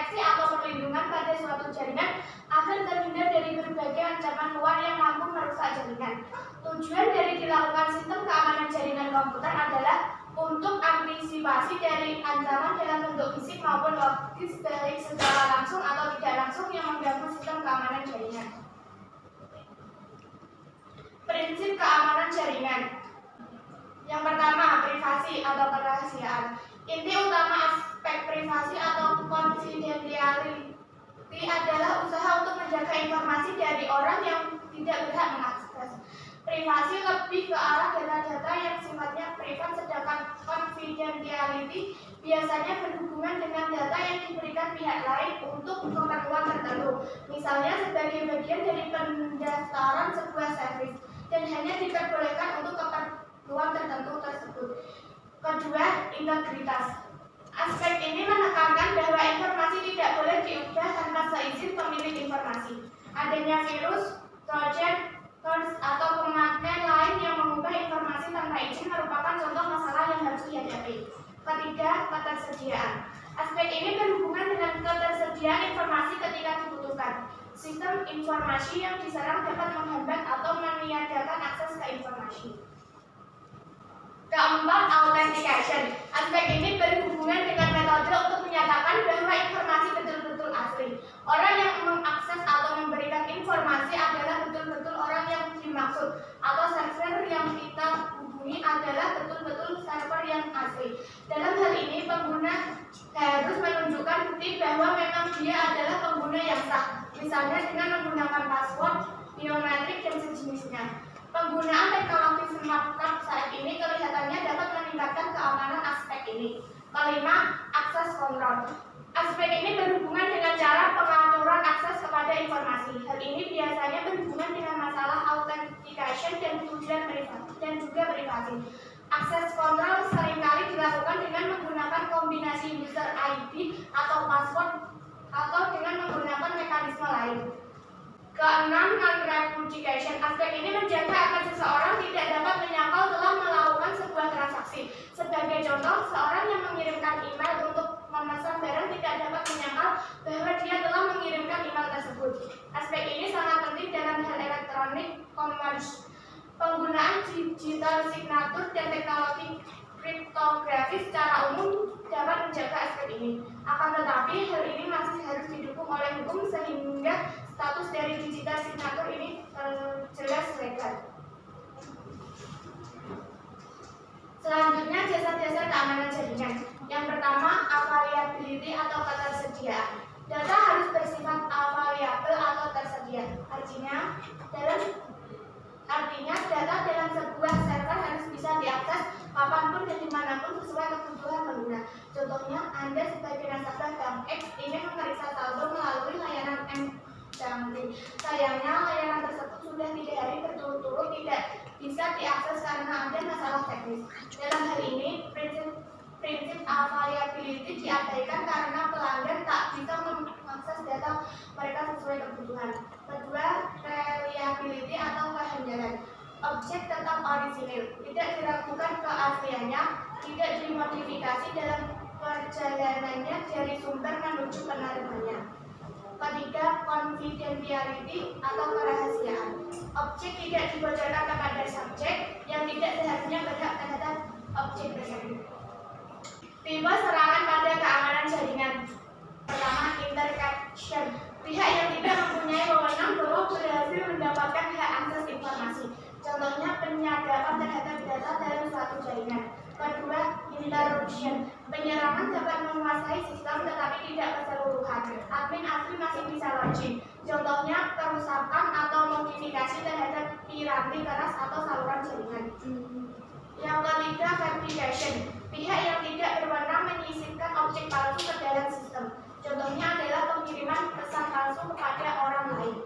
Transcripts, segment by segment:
proteksi atau perlindungan pada suatu jaringan agar terhindar dari berbagai ancaman luar yang mampu merusak jaringan. Tujuan dari dilakukan sistem keamanan jaringan komputer adalah untuk antisipasi dari ancaman dalam bentuk fisik maupun logis baik secara langsung atau tidak langsung yang mengganggu sistem keamanan jaringan. Prinsip keamanan jaringan. Yang pertama, privasi atau kerahasiaan. Inti utama aspek privasi atau confidentiality adalah usaha untuk menjaga informasi dari orang yang tidak berhak mengakses. Privasi lebih ke arah data-data yang sifatnya privat, sedangkan confidentiality biasanya berhubungan dengan data yang diberikan pihak lain untuk keperluan tertentu, misalnya sebagai bagian dari pendaftaran sebuah servis, dan hanya diperbolehkan untuk keperluan tertentu tersebut. Kedua, integritas. Aspek ini menekankan bahwa informasi tidak boleh diubah tanpa seizin pemilik informasi. Adanya virus, trojan, atau pemakai lain yang mengubah informasi tanpa izin merupakan contoh masalah yang harus dihadapi. Ketiga, ketersediaan. Aspek ini berhubungan dengan ketersediaan informasi ketika dibutuhkan. Sistem informasi yang diserang dapat menghambat atau meniadakan akses ke informasi. Keempat, authentication. Aspek ini berhubungan dengan metode untuk menyatakan bahwa informasi betul-betul asli. Orang yang mengakses atau memberikan informasi adalah betul-betul orang yang dimaksud, atau server yang kita hubungi adalah betul-betul server yang asli. Dalam hal ini, pengguna harus menunjukkan bukti bahwa memang dia adalah pengguna yang sah, misalnya dengan menggunakan password, biometrik, dan sejenisnya. Penggunaan teknologi smart card saat ini kelihatannya dapat meningkatkan keamanan aspek ini. Kelima, akses kontrol. Aspek ini berhubungan dengan cara pengaturan akses kepada informasi. Hal ini biasanya berhubungan dengan masalah authentication dan tujuan privasi dan juga privasi. Akses kontrol seringkali dilakukan dengan menggunakan kombinasi user ID atau password atau dengan menggunakan mekanisme lain. Keenam, non-repudiation. Aspek ini menjaga agar seseorang tidak dapat menyangkal telah melakukan sebuah transaksi. Sebagai contoh, seorang yang mengirimkan email untuk memesan barang tidak dapat menyangkal bahwa dia telah mengirimkan email tersebut. Aspek ini sangat penting dalam hal elektronik commerce. Penggunaan digital signature dan teknologi kriptografi secara umum dapat menjaga aspek ini. Akan tetapi, hal ini masih harus didukung oleh hukum sehingga status dari digital signature ini jelas legal. Selanjutnya, jasa-jasa keamanan jaringan. Yang pertama, availability atau ketersediaan. Data harus bersifat available atau tersedia. Artinya, data dalam sebuah server harus bisa diakses kapanpun dan dimanapun sesuai kebutuhan pengguna. Contohnya, Anda sebagai nasabah Bank X ingin memeriksa saldo melalui layanan M-Banking. Sayangnya, layanan tersebut sudah 3 hari berturut-turut tidak bisa diakses karena ada masalah teknis. Dalam hal ini, prinsip availability diabaikan karena pelanggan tak bisa mengakses data mereka sesuai kebutuhan. Kedua, reliability atau kehandalan. Objek tetap orisinil, tidak diragukan keasliannya, tidak dimodifikasi dalam perjalanannya dari sumber menuju penerimanya. Ketiga, confidentiality atau kerahasiaan. Objek tidak dibocorkan kepada subjek yang tidak seharusnya berhak terhadap objek tersebut. Tipe serangan pada keamanan jaringan. Pertama, interception. Pihak yang tidak mempunyai wewenang bahwa berhasil mendapatkan hak akses informasi. Contohnya, penyadapan terhadap data dalam suatu jaringan. Kedua, interruption. Penyerangan dapat menguasai sistem tetapi tidak keseluruhan. Admin asli masih bisa login. Contohnya, kerusakan atau modifikasi terhadap piranti keras atau saluran jaringan. Yang ketiga, fabrication. Pihak yang tidak berwenang menyisipkan objek palsu ke dalam sistem. Contohnya adalah pengiriman pesan palsu kepada orang lain.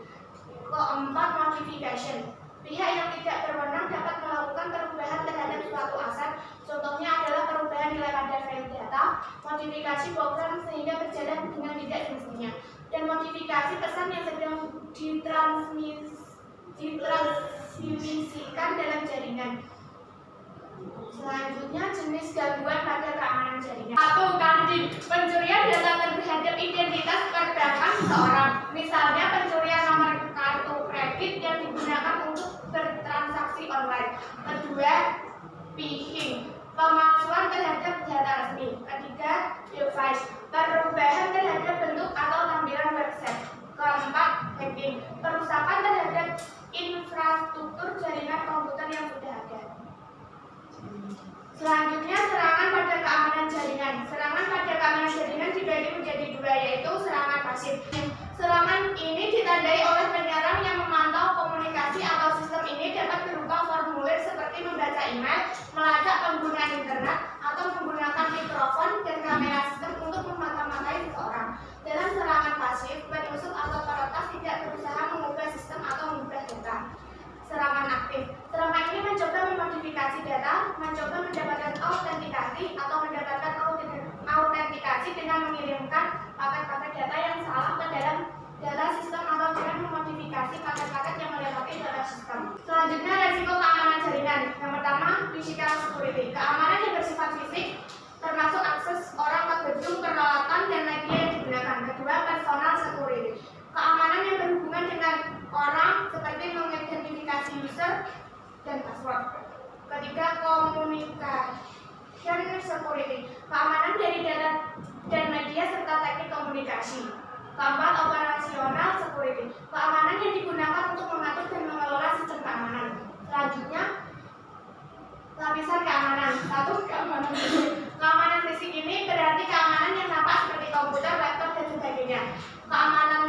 Keempat, modification. Pihak yang tidak berwenang dapat melakukan perubahan terhadap suatu aset. Contohnya adalah perubahan nilai pada file data, modifikasi program sehingga berjalan dengan tidak semestinya, dan modifikasi pesan yang sedang ditransmisikan dalam jaringan. Selanjutnya, jenis gangguan pada keamanan jaringan. 1. Candid. Pencurian data terhadap identitas perbankan seseorang, misalnya pencurian nomor kartu kredit yang digunakan untuk bertransaksi online. Kedua, phishing, pemalsuan terhadap data resmi. Ketiga, device, perubahan terhadap bentuk atau tampilan website. Keempat, hacking, perusakan terhadap infrastruktur jaringan komputer yang sudah ada. Selanjutnya, serangan pada keamanan jaringan. Serangan pada keamanan jaringan dibagi menjadi dua, yaitu serangan pasif. Serangan ini ditandai oleh penyerang yang memantau komunikasi atau sistem ini dapat berupa formulir seperti membaca email, melacak penggunaan internet, atau menggunakan mikrofon dan kamera sistem untuk memata-matai seseorang. Dalam serangan pasif, penyusup atau peretas tidak berusaha mengubah sistem atau mengubah data. Serangan aktif, serangan ini mencoba memodifikasi data, mencoba mendapatkan autentikasi atau mendapatkan autentikasi dengan mengirimkan paket-paket data yang salah ke dalam data sistem atau dengan memodifikasi paket-paket yang melewati data sistem. Selanjutnya, resiko keamanan jaringan. Yang pertama, physical security, keamanan yang bersifat fisik, termasuk akses orang ke gedung, peralatan, dan media yang digunakan. Kedua, personal security, keamanan yang berhubungan dengan orang seperti mengidentifikasi user dan password. Ketiga, communication security, keamanan dari data dan media serta teknik komunikasi. Keempat, operational security, keamanan yang digunakan untuk mengatur dan mengelola sistem keamanan. Selanjutnya, lapisan keamanan. Satu, keamanan fisik. Keamanan fisik ini berarti keamanan yang nampak seperti komputer, laptop, dan sebagainya. Keamanan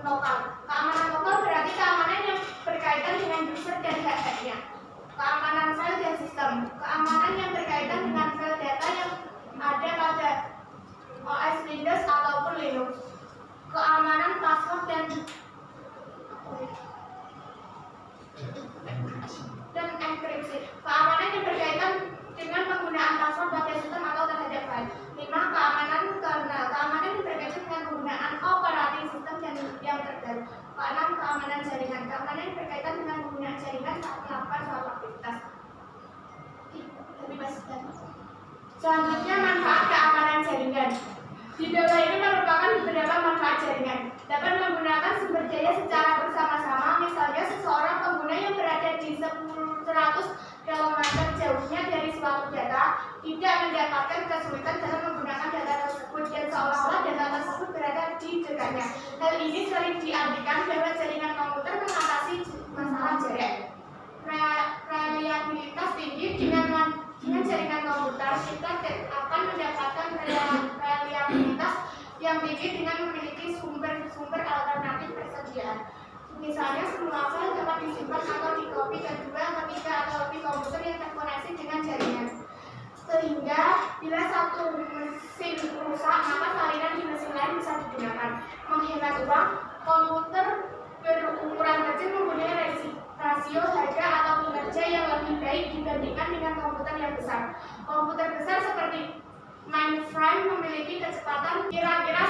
lokal. Keamanan lokal berarti keamanan yang berkaitan dengan user dan hak-haknya. Keamanan file dan sistem. Keamanan yang berkaitan dengan file data yang ada pada OS Windows ataupun Linux. Keamanan password dan enkripsi. Keamanan yang berkaitan dengan penggunaan password pada sistem atau terhadap file. 5. Keamanan kernel. Keamanan yang berkaitan dengan penggunaan operating system yang terbaru. 6. Keamanan jaringan. Keamanan yang berkaitan dengan penggunaan jaringan saat melakukan suatu aktivitas. Selanjutnya, manfaat keamanan jaringan. Di bawah ini merupakan beberapa manfaat jaringan. Dapat menggunakan sumber daya secara bersama-sama, misalnya seseorang pengguna yang berada di 100 km jauhnya dari suatu data tidak mendapatkan kesulitan dalam menggunakan data tersebut dan seolah-olah data tersebut berada di dekatnya. Hal ini sering diartikan bahwa jaringan komputer mengatasi masalah jarak. Reliabilitas tinggi dengan jaringan komputer, kita akan mendapatkan reliabilitas yang tinggi dengan memiliki sumber-sumber alternatif persediaan. Misalnya, semua file dapat disimpan atau dikopi ke 2, 3, atau lebih komputer yang terkoneksi dengan jaringan. Sehingga, bila satu mesin rusak, maka salinan di mesin lain bisa digunakan. Menghemat uang, komputer berukuran kecil mempunyai rasio harga atau kinerja yang lebih baik dibandingkan dengan komputer yang besar. Komputer besar seperti mainframe memiliki kecepatan kira-kira